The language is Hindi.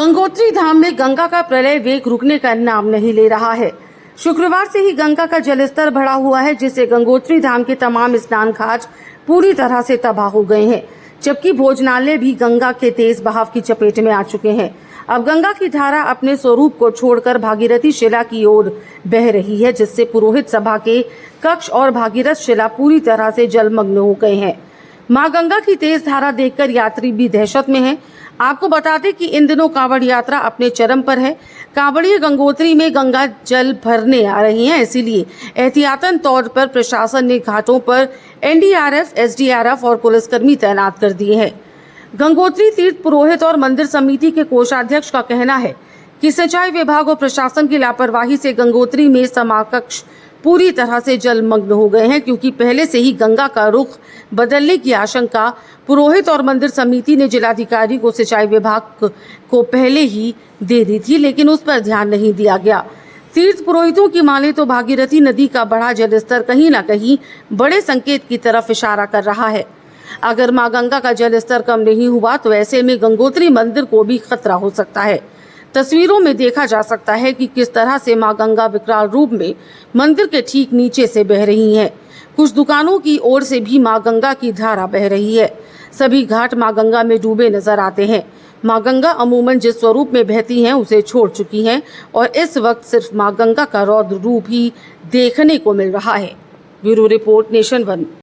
गंगोत्री धाम में गंगा का प्रलय वेग रुकने का नाम नहीं ले रहा है। शुक्रवार से ही गंगा का जलस्तर बढ़ा हुआ है, जिससे गंगोत्री धाम के तमाम स्नान घाट पूरी तरह से तबाह हो गए हैं, जबकि भोजनालय भी गंगा के तेज बहाव की चपेट में आ चुके हैं। अब गंगा की धारा अपने स्वरूप को छोड़कर भागीरथी शिला की ओर बह रही है, जिससे पुरोहित सभा के कक्ष और भागीरथ शिला पूरी तरह से जलमग्न हो गए हैं। मां गंगा की तेज धारा देखकर यात्री भी दहशत में हैं। आपको बता दें कि इन दिनों कांवड़ यात्रा अपने चरम पर है। कांवड़िए गंगोत्री में गंगा जल भरने आ रही हैं, इसीलिए एहतियातन तौर पर प्रशासन ने घाटों पर एनडीआरएफ, एसडीआरएफ और पुलिसकर्मी तैनात कर दिए हैं। गंगोत्री तीर्थ पुरोहित और मंदिर समिति के कोषाध्यक्ष का कहना है कि सिंचाई विभाग और प्रशासन की लापरवाही से गंगोत्री में समाकक्ष पूरी तरह से जलमग्न हो गए हैं, क्योंकि पहले से ही गंगा का रुख बदलने की आशंका पुरोहित और मंदिर समिति ने जिलाधिकारी को सिंचाई विभाग को पहले ही दे दी थी, लेकिन उस पर ध्यान नहीं दिया गया। तीर्थ पुरोहितों की माने तो भागीरथी नदी का बढ़ा जलस्तर कहीं न कहीं बड़े संकेत की तरफ इशारा कर रहा है। अगर मां गंगा का जलस्तर कम नहीं हुआ तो ऐसे में गंगोत्री मंदिर को भी खतरा हो सकता है। तस्वीरों में देखा जा सकता है कि किस तरह से मां गंगा विकराल रूप में मंदिर के ठीक नीचे से बह रही हैं। कुछ दुकानों की ओर से भी मां गंगा की धारा बह रही है। सभी घाट मां गंगा में डूबे नजर आते हैं। मां गंगा अमूमन जिस स्वरूप में बहती हैं उसे छोड़ चुकी हैं और इस वक्त सिर्फ मां गंगा का रौद्र रूप ही देखने को मिल रहा है। Bureau report, nation 1।